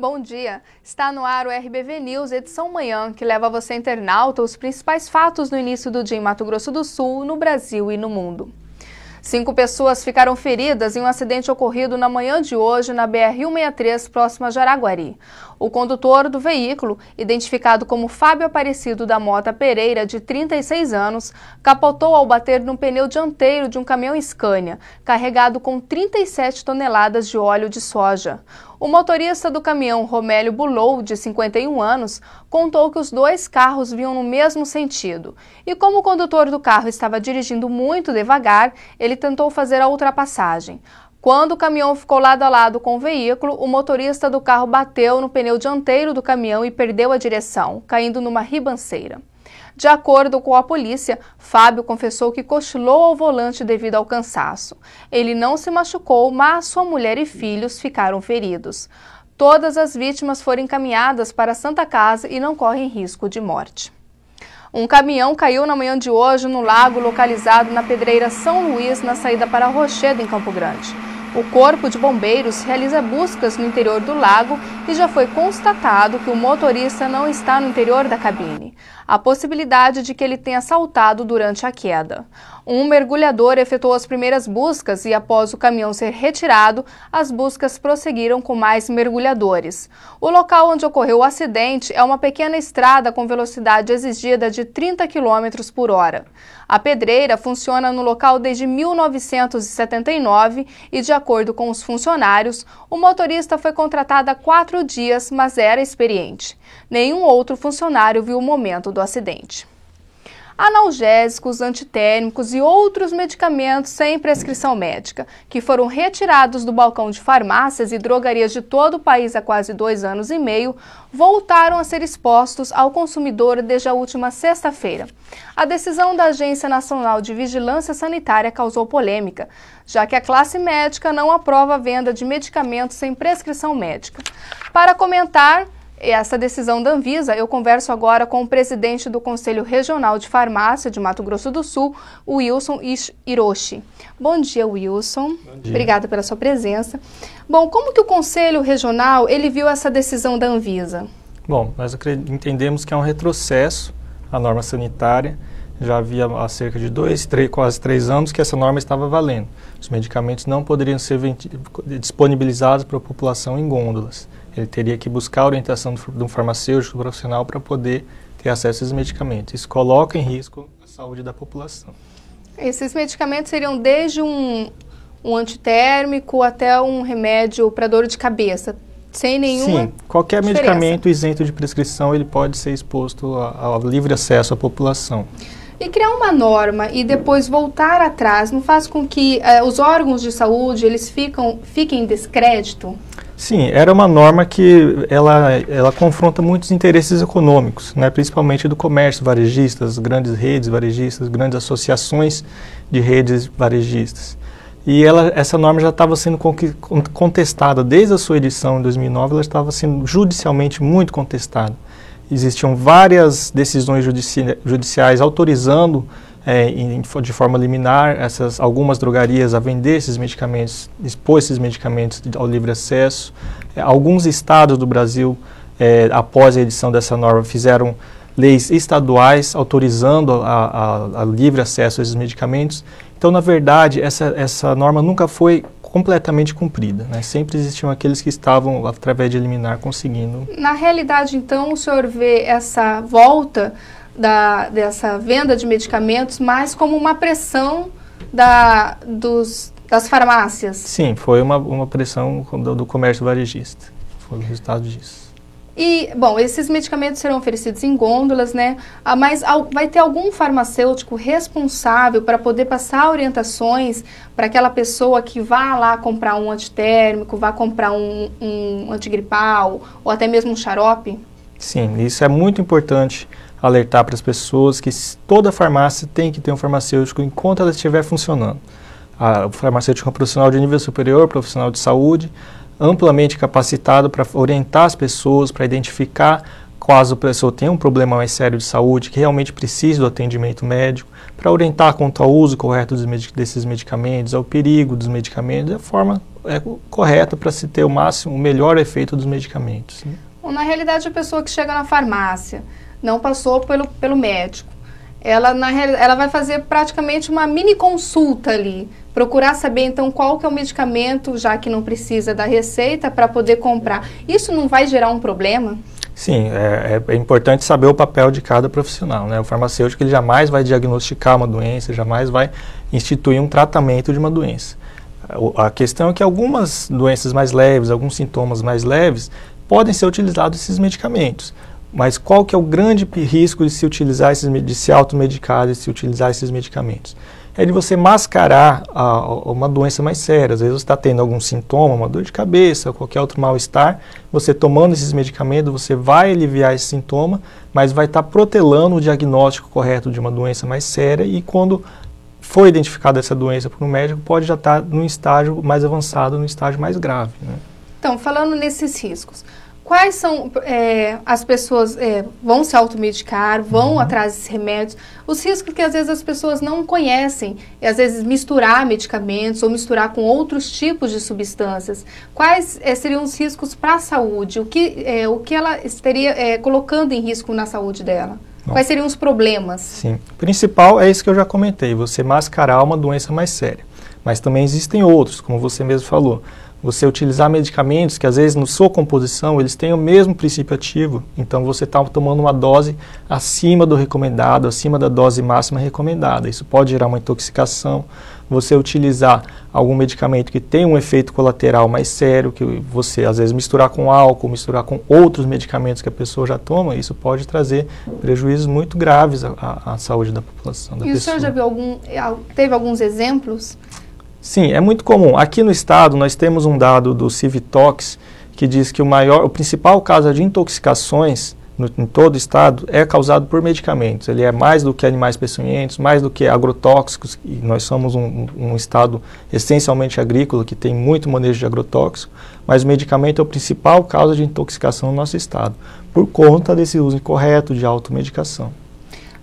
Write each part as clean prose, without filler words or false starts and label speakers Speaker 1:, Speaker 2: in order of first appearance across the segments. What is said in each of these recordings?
Speaker 1: Bom dia! Está no ar o RBV News, edição manhã, que leva você, internauta, os principais fatos no início do dia em Mato Grosso do Sul, no Brasil e no mundo. 5 pessoas ficaram feridas em um acidente ocorrido na manhã de hoje na BR-163, próxima a Jaraguari. O condutor do veículo, identificado como Fábio Aparecido da Mota Pereira, de 36 anos, capotou ao bater no pneu dianteiro de um caminhão Scania, carregado com 37 toneladas de óleo de soja. O motorista do caminhão, Romélio Bulou, de 51 anos, contou que os 2 carros vinham no mesmo sentido. E como o condutor do carro estava dirigindo muito devagar, ele tentou fazer a ultrapassagem. Quando o caminhão ficou lado a lado com o veículo, o motorista do carro bateu no pneu dianteiro do caminhão e perdeu a direção, caindo numa ribanceira. De acordo com a polícia, Fábio confessou que cochilou ao volante devido ao cansaço. Ele não se machucou, mas sua mulher e filhos ficaram feridos. Todas as vítimas foram encaminhadas para a Santa Casa e não correm risco de morte. Um caminhão caiu na manhã de hoje no lago localizado na Pedreira São Luís, na saída para Rochedo, em Campo Grande. O Corpo de Bombeiros realiza buscas no interior do lago e já foi constatado que o motorista não está no interior da cabine. Há possibilidade de que ele tenha saltado durante a queda. Um mergulhador efetuou as primeiras buscas e, após o caminhão ser retirado, as buscas prosseguiram com mais mergulhadores. O local onde ocorreu o acidente é uma pequena estrada com velocidade exigida de 30 km por hora. A pedreira funciona no local desde 1979 e, de acordo com os funcionários, o motorista foi contratado há 4 dias, mas era experiente. Nenhum outro funcionário viu o momento do acidente. Analgésicos, antitérmicos e outros medicamentos sem prescrição médica, que foram retirados do balcão de farmácias e drogarias de todo o país há quase 2 anos e meio, voltaram a ser expostos ao consumidor desde a última sexta-feira. A decisão da Agência Nacional de Vigilância Sanitária causou polêmica, já que a classe médica não aprova a venda de medicamentos sem prescrição médica. Para comentar essa decisão da Anvisa, eu converso agora com o presidente do Conselho Regional de Farmácia de Mato Grosso do Sul, o Wilson Hiroshi. Bom dia, Wilson.
Speaker 2: Bom dia.
Speaker 1: Obrigada pela sua presença. Bom, como que o Conselho Regional ele viu essa decisão da Anvisa?
Speaker 2: Bom, nós entendemos que é um retrocesso à norma sanitária. Já havia há cerca de quase 3 anos que essa norma estava valendo. Os medicamentos não poderiam ser disponibilizados para a população em gôndolas. Ele teria que buscar a orientação de um farmacêutico profissional para poder ter acesso a esses medicamentos. Isso coloca em risco a saúde da população.
Speaker 1: Esses medicamentos seriam desde um antitérmico até um remédio para dor de cabeça, sem nenhuma
Speaker 2: Sim, qualquer
Speaker 1: diferença.
Speaker 2: Medicamento isento de prescrição ele pode ser exposto ao livre acesso à população.
Speaker 1: E criar uma norma e depois voltar atrás não faz com que os órgãos de saúde eles fiquem em descrédito?
Speaker 2: Sim, era uma norma que ela confronta muitos interesses econômicos, né, principalmente do comércio varejista, as grandes redes varejistas, grandes associações de redes varejistas. E essa norma já estava sendo contestada desde a sua edição em 2009, ela estava sendo judicialmente muito contestada. Existiam várias decisões judiciais autorizando de forma liminar algumas drogarias a vender esses medicamentos, expor esses medicamentos ao livre acesso. Alguns estados do Brasil, após a edição dessa norma, fizeram leis estaduais autorizando a livre acesso a esses medicamentos. Então, na verdade, essa norma nunca foi completamente cumprida, né? Sempre existiam aqueles que estavam, através de liminar, conseguindo. Na
Speaker 1: realidade, então, o senhor vê essa volta dessa venda de medicamentos mais como uma pressão das farmácias?
Speaker 2: Sim, foi uma pressão do comércio varejista. Foi o resultado disso.
Speaker 1: E, bom, esses medicamentos serão oferecidos em gôndolas, né? Mas vai ter algum farmacêutico responsável para poder passar orientações para aquela pessoa que vá lá comprar um antitérmico, vá comprar um antigripal ou até mesmo um xarope?
Speaker 2: Sim, isso é muito importante alertar para as pessoas que toda farmácia tem que ter um farmacêutico enquanto ela estiver funcionando. O farmacêutico é um profissional de nível superior, profissional de saúde, amplamente capacitado para orientar as pessoas, para identificar caso a pessoa tenha um problema mais sério de saúde, que realmente precise do atendimento médico, para orientar quanto ao uso correto desses medicamentos, ao perigo dos medicamentos, a forma correta para se ter o melhor efeito dos medicamentos. Né?
Speaker 1: Bom, na realidade, a pessoa que chega na farmácia não passou pelo médico, ela vai fazer praticamente uma mini consulta ali, procurar saber então qual que é o medicamento, já que não precisa da receita, para poder comprar. Isso não vai gerar um problema?
Speaker 2: Sim, é importante saber o papel de cada profissional, né? O farmacêutico ele jamais vai diagnosticar uma doença, jamais vai instituir um tratamento de uma doença. A questão é que algumas doenças mais leves, alguns sintomas mais leves, podem ser utilizados esses medicamentos. Mas qual que é o grande risco de se utilizar de se automedicar, de se utilizar esses medicamentos? É de você mascarar uma doença mais séria. Às vezes você está tendo algum sintoma, uma dor de cabeça, qualquer outro mal-estar, você tomando esses medicamentos, você vai aliviar esse sintoma, mas vai estar protelando o diagnóstico correto de uma doença mais séria e quando for identificada essa doença por um médico, pode já estar num estágio mais avançado, num estágio mais grave. Né?
Speaker 1: Então, falando nesses riscos, quais são as pessoas vão se automedicar, vão atrás desses remédios, os riscos que às vezes as pessoas não conhecem, e às vezes misturar medicamentos ou misturar com outros tipos de substâncias. Quais seriam os riscos para a saúde? O que ela estaria colocando em risco na saúde dela? Bom, quais seriam os problemas?
Speaker 2: Sim, o principal é isso que eu já comentei, você mascarar uma doença mais séria. Mas também existem outros, como você mesmo falou. Você utilizar medicamentos que às vezes na sua composição eles têm o mesmo princípio ativo, então você está tomando uma dose acima do recomendado, acima da dose máxima recomendada. Isso pode gerar uma intoxicação. Você utilizar algum medicamento que tem um efeito colateral mais sério, que você às vezes misturar com álcool, misturar com outros medicamentos que a pessoa já toma, isso pode trazer prejuízos muito graves à saúde da população.
Speaker 1: E o senhor já viu teve alguns exemplos?
Speaker 2: Sim, é muito comum. Aqui no estado nós temos um dado do Civitox que diz que o principal caso de intoxicações em todo o estado é causado por medicamentos. Ele é mais do que animais peçonhentos, mais do que agrotóxicos, e nós somos um estado essencialmente agrícola que tem muito manejo de agrotóxico, mas o medicamento é o principal causa de intoxicação no nosso estado, por conta desse uso incorreto de automedicação.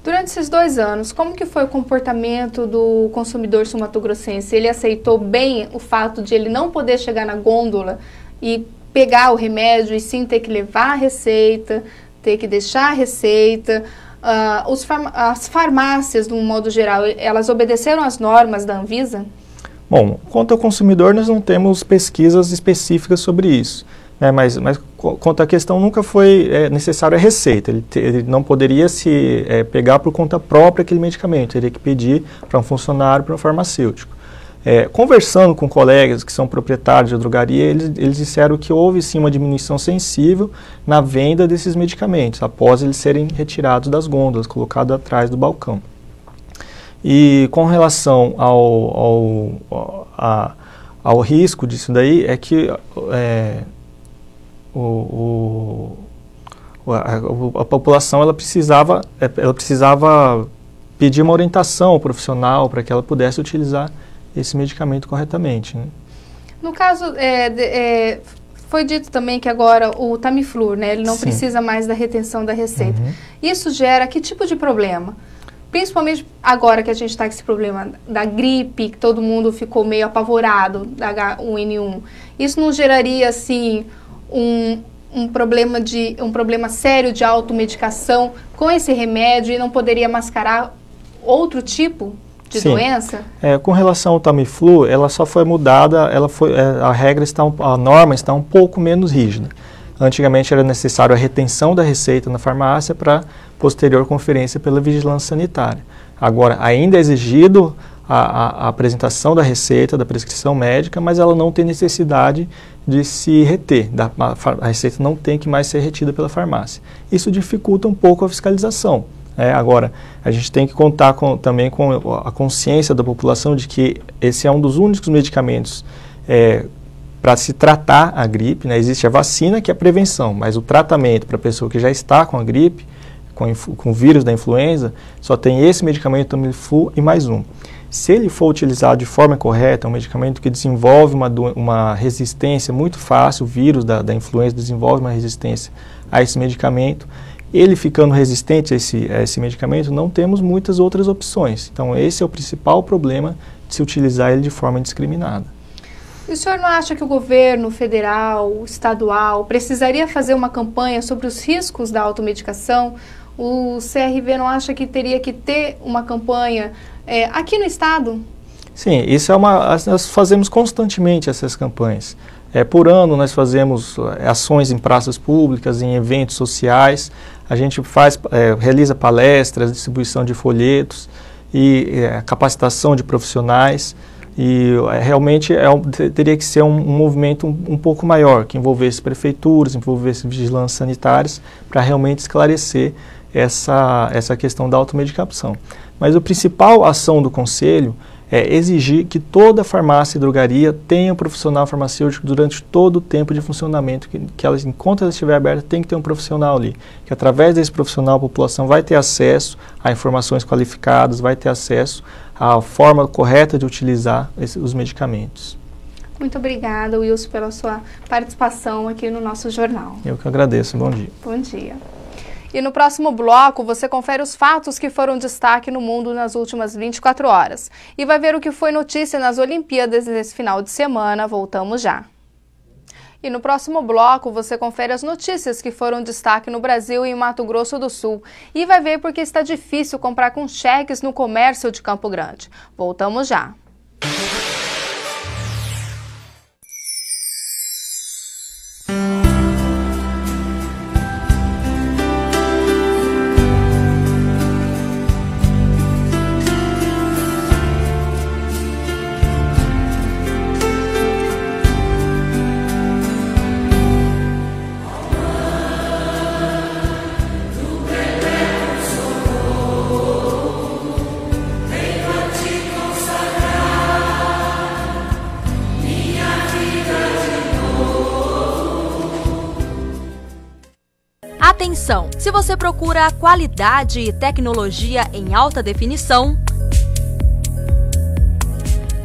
Speaker 1: Durante esses 2 anos, como que foi o comportamento do consumidor sul-mato-grossense? Ele aceitou bem o fato de ele não poder chegar na gôndola e pegar o remédio e sim ter que levar a receita, ter que deixar a receita? As farmácias, de um modo geral, elas obedeceram às normas da Anvisa?
Speaker 2: Bom, quanto ao consumidor, nós não temos pesquisas específicas sobre isso. Mas quanto à questão, nunca foi necessário a receita. Ele não poderia se pegar por conta própria aquele medicamento, teria que pedir para um funcionário, para um farmacêutico. Conversando com colegas que são proprietários de drogaria, eles disseram que houve sim uma diminuição sensível na venda desses medicamentos, após eles serem retirados das gôndolas, colocados atrás do balcão. E com relação ao risco disso daí, é que a população ela precisava pedir uma orientação profissional para que ela pudesse utilizar esse medicamento corretamente. Né?
Speaker 1: No caso, foi dito também que agora o Tamiflu, né, ele não precisa mais da retenção da receita. Isso gera que tipo de problema? Principalmente agora que a gente está com esse problema da gripe, que todo mundo ficou meio apavorado da H1N1. Isso não geraria, assim, um problema sério de automedicação com esse remédio e não poderia mascarar outro tipo de doença?
Speaker 2: Com relação ao Tamiflu, ela só foi mudada, a norma está um pouco menos rígida. Antigamente era necessário a retenção da receita na farmácia para posterior conferência pela vigilância sanitária. Agora, ainda é exigido a apresentação da receita, da prescrição médica, mas ela não tem necessidade de se reter. A receita não tem que mais ser retida pela farmácia. Isso dificulta um pouco a fiscalização. Agora, a gente tem que contar também com a consciência da população de que esse é um dos únicos medicamentos para se tratar a gripe. Né? Existe a vacina, que é a prevenção, mas o tratamento para a pessoa que já está com a gripe, com o vírus da influenza, só tem esse medicamento Tamiflu e mais um. Se ele for utilizado de forma correta, é um medicamento que desenvolve uma resistência muito fácil, o vírus da influenza desenvolve uma resistência a esse medicamento. Ele ficando resistente a esse medicamento, não temos muitas outras opções. Então, esse é o principal problema de se utilizar ele de forma indiscriminada.
Speaker 1: E o senhor não acha que o governo federal, estadual, precisaria fazer uma campanha sobre os riscos da automedicação? O CRV não acha que teria que ter uma campanha aqui no estado?
Speaker 2: Sim, isso nós fazemos constantemente essas campanhas. Por ano nós fazemos ações em praças públicas, em eventos sociais, a gente realiza palestras, distribuição de folhetos e capacitação de profissionais. E realmente teria que ser um movimento um pouco maior, que envolvesse prefeituras, envolvesse vigilâncias sanitárias, para realmente esclarecer essa questão da automedicação. Mas a principal ação do Conselho é exigir que toda farmácia e drogaria tenha um profissional farmacêutico durante todo o tempo de funcionamento, enquanto ela estiver aberta, tem que ter um profissional ali, que através desse profissional a população vai ter acesso a informações qualificadas, vai ter acesso à forma correta de utilizar os medicamentos.
Speaker 1: Muito obrigada, Wilson, pela sua participação aqui no nosso jornal.
Speaker 2: Eu que agradeço. Bom dia.
Speaker 1: Bom dia. E no próximo bloco, você confere os fatos que foram destaque no mundo nas últimas 24 horas. E vai ver o que foi notícia nas Olimpíadas nesse final de semana. Voltamos já. E no próximo bloco, você confere as notícias que foram destaque no Brasil e em Mato Grosso do Sul. E vai ver porque está difícil comprar com cheques no comércio de Campo Grande. Voltamos já.
Speaker 3: Atenção! Se você procura qualidade e tecnologia em alta definição,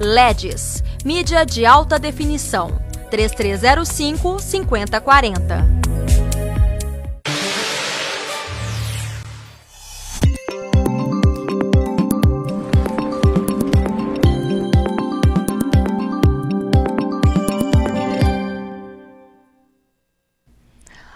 Speaker 3: LEDs, mídia de alta definição, 3305-5040.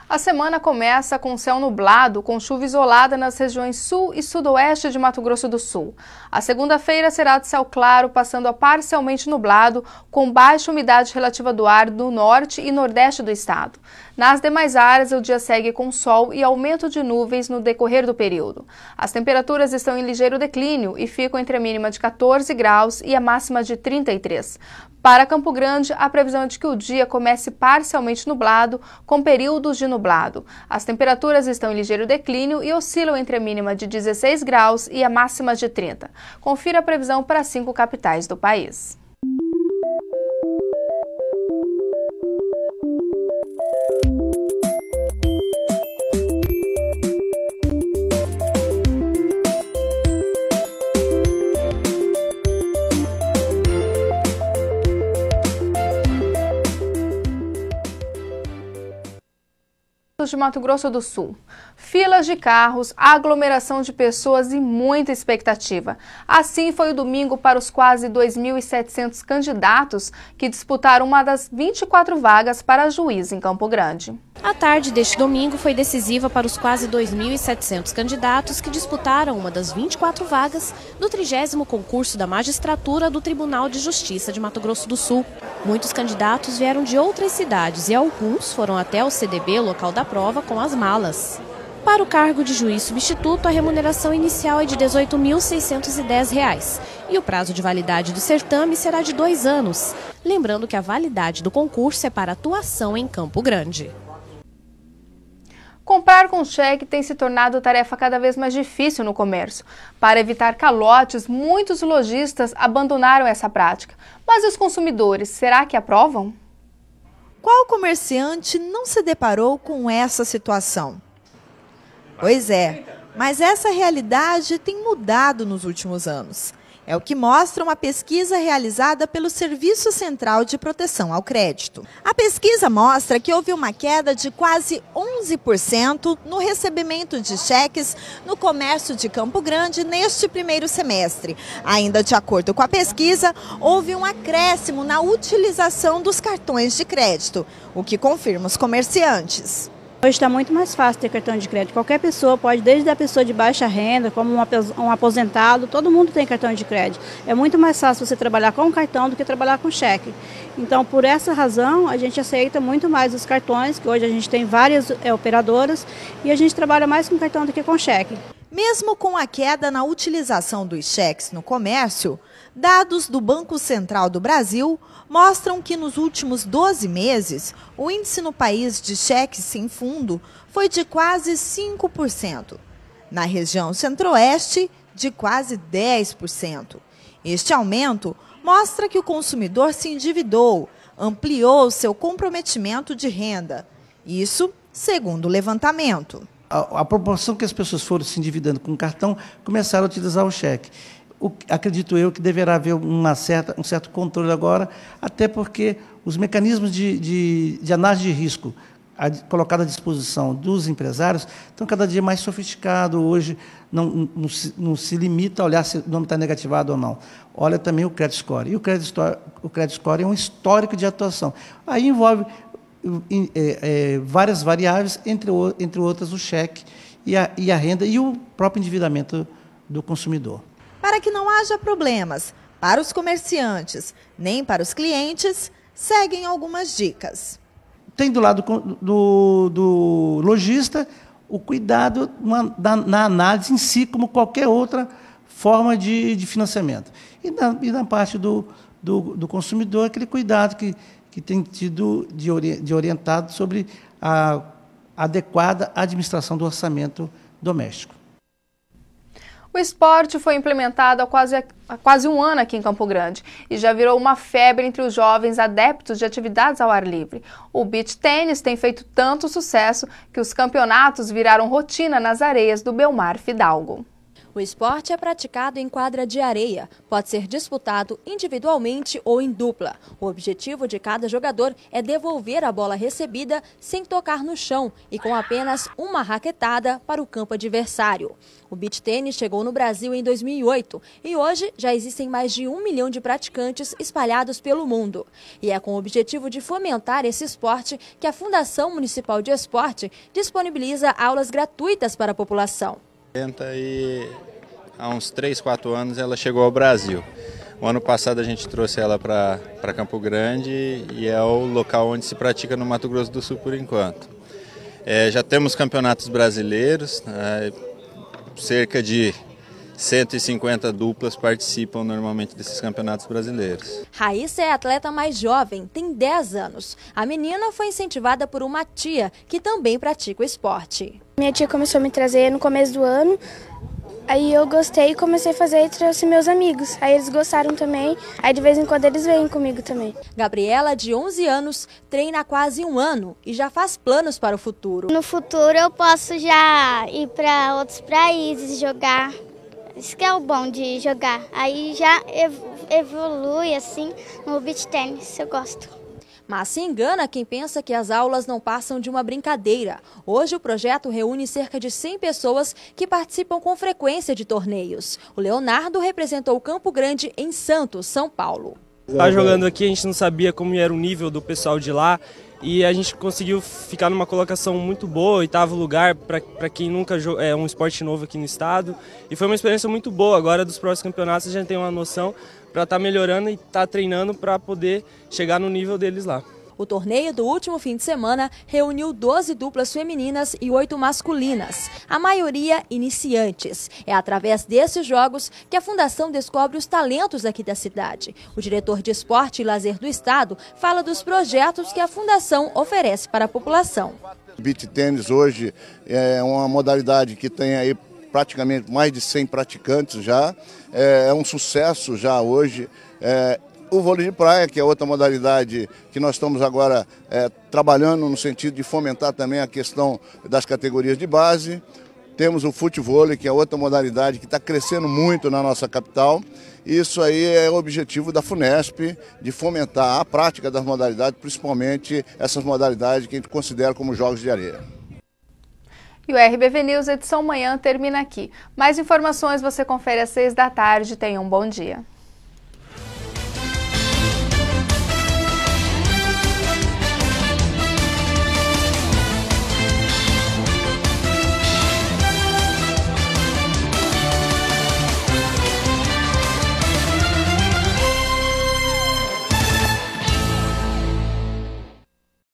Speaker 1: A semana começa com céu nublado, com chuva isolada nas regiões sul e sudoeste de Mato Grosso do Sul. A segunda-feira será de céu claro, passando a parcialmente nublado, com baixa umidade relativa do ar do norte e nordeste do estado. Nas demais áreas, o dia segue com sol e aumento de nuvens no decorrer do período. As temperaturas estão em ligeiro declínio e ficam entre a mínima de 14 graus e a máxima de 33. Para Campo Grande, a previsão é de que o dia comece parcialmente nublado, com períodos de nublado. As temperaturas estão em ligeiro declínio e oscilam entre a mínima de 16 graus e a máxima de 30. Confira a previsão para as 5 capitais do país. De Mato Grosso do Sul. Filas de carros, aglomeração de pessoas e muita expectativa. Assim foi o domingo para os quase 2.700 candidatos que disputaram uma das 24 vagas para juiz em Campo Grande.
Speaker 4: A tarde deste domingo foi decisiva para os quase 2.700 candidatos que disputaram uma das 24 vagas do 30º concurso da magistratura do Tribunal de Justiça de Mato Grosso do Sul. Muitos candidatos vieram de outras cidades e alguns foram até o CDB, local da prova, com as malas. Para o cargo de juiz substituto, a remuneração inicial é de R$ 18.610 e o prazo de validade do certame será de 2 anos. Lembrando que a validade do concurso é para atuação em Campo Grande.
Speaker 1: Comprar com cheque tem se tornado tarefa cada vez mais difícil no comércio. Para evitar calotes, muitos lojistas abandonaram essa prática. Mas os consumidores, será que aprovam?
Speaker 5: Qual comerciante não se deparou com essa situação? Pois é, mas essa realidade tem mudado nos últimos anos. É o que mostra uma pesquisa realizada pelo Serviço Central de Proteção ao Crédito. A pesquisa mostra que houve uma queda de quase 11% no recebimento de cheques no comércio de Campo Grande neste primeiro semestre. Ainda de acordo com a pesquisa, houve um acréscimo na utilização dos cartões de crédito, o que confirma os comerciantes.
Speaker 6: Hoje está muito mais fácil ter cartão de crédito. Qualquer pessoa pode, desde a pessoa de baixa renda, como um aposentado, todo mundo tem cartão de crédito. É muito mais fácil você trabalhar com cartão do que trabalhar com cheque. Então, por essa razão, a gente aceita muito mais os cartões, que hoje a gente tem várias operadoras, e a gente trabalha mais com cartão do que com cheque.
Speaker 5: Mesmo com a queda na utilização dos cheques no comércio, dados do Banco Central do Brasil mostram que nos últimos 12 meses, o índice no país de cheques sem fundo foi de quase 5%. Na região centro-oeste, de quase 10%. Este aumento mostra que o consumidor se endividou, ampliou seu comprometimento de renda. Isso segundo o levantamento.
Speaker 7: A proporção que as pessoas foram se endividando com o cartão começaram a utilizar o cheque. Acredito eu que deverá haver um certo controle agora, até porque os mecanismos de análise de risco colocados à disposição dos empresários estão cada dia mais sofisticados. Hoje não se limita a olhar se o nome está negativado ou não. Olha também o credit score. E o credit score é um histórico de atuação. Aí envolve várias variáveis, entre outras o cheque e a renda e o próprio endividamento do consumidor.
Speaker 5: Para que não haja problemas para os comerciantes nem para os clientes, seguem algumas dicas.
Speaker 7: Tem do lado do lojista o cuidado na análise em si, como qualquer outra forma de financiamento. E na parte do consumidor, aquele cuidado que tem tido de orientado sobre a adequada administração do orçamento doméstico.
Speaker 1: O esporte foi implementado há quase um ano aqui em Campo Grande e já virou uma febre entre os jovens adeptos de atividades ao ar livre. O beach tênis tem feito tanto sucesso que os campeonatos viraram rotina nas areias do Belmar Fidalgo.
Speaker 3: O esporte é praticado em quadra de areia, pode ser disputado individualmente ou em dupla. O objetivo de cada jogador é devolver a bola recebida sem tocar no chão e com apenas uma raquetada para o campo adversário. O beach tênis chegou no Brasil em 2008 e hoje já existem mais de 1 milhão de praticantes espalhados pelo mundo. E é com o objetivo de fomentar esse esporte que a Fundação Municipal de Esporte disponibiliza aulas gratuitas para a população.
Speaker 8: E há uns 3, 4 anos ela chegou ao Brasil. O ano passado a gente trouxe ela para Campo Grande e é o local onde se pratica no Mato Grosso do Sul por enquanto. Já temos campeonatos brasileiros, cerca de 150 duplas participam normalmente desses campeonatos brasileiros.
Speaker 3: Raíssa é a atleta mais jovem, tem 10 anos. A menina foi incentivada por uma tia que também pratica o esporte.
Speaker 9: Minha tia começou a me trazer no começo do ano, aí eu gostei e comecei a fazer e trouxe meus amigos. Aí eles gostaram também, aí de vez em quando eles vêm comigo também.
Speaker 3: Gabriela, de 11 anos, treina há quase um ano e já faz planos para o futuro.
Speaker 10: No futuro eu posso já ir para outros países jogar. Isso que é o bom de jogar. Aí já evolui assim no beach tênis, eu gosto.
Speaker 3: Mas se engana quem pensa que as aulas não passam de uma brincadeira. Hoje o projeto reúne cerca de 100 pessoas que participam com frequência de torneios. O Leonardo representou o Campo Grande em Santos, São Paulo.
Speaker 11: Jogando aqui a gente não sabia como era o nível do pessoal de lá. E a gente conseguiu ficar numa colocação muito boa, 8º lugar, para quem nunca é um esporte novo aqui no estado. E foi uma experiência muito boa. Agora, dos próximos campeonatos, a gente tem uma noção para estar melhorando e estar treinando para poder chegar no nível deles lá.
Speaker 3: O torneio do último fim de semana reuniu 12 duplas femininas e 8 masculinas, a maioria iniciantes. É através desses jogos que a Fundação descobre os talentos aqui da cidade. O diretor de Esporte e Lazer do Estado fala dos projetos que a Fundação oferece para a população.
Speaker 12: O beach tênis hoje é uma modalidade que tem aí praticamente mais de 100 praticantes já, é um sucesso já hoje. O vôlei de praia, que é outra modalidade que nós estamos agora trabalhando no sentido de fomentar também a questão das categorias de base. Temos o futevôlei, que é outra modalidade que está crescendo muito na nossa capital. Isso aí é o objetivo da FUNESP, de fomentar a prática das modalidades, principalmente essas modalidades que a gente considera como jogos de areia.
Speaker 1: E o RBV News edição manhã termina aqui. Mais informações você confere às 6 da tarde. Tenha um bom dia.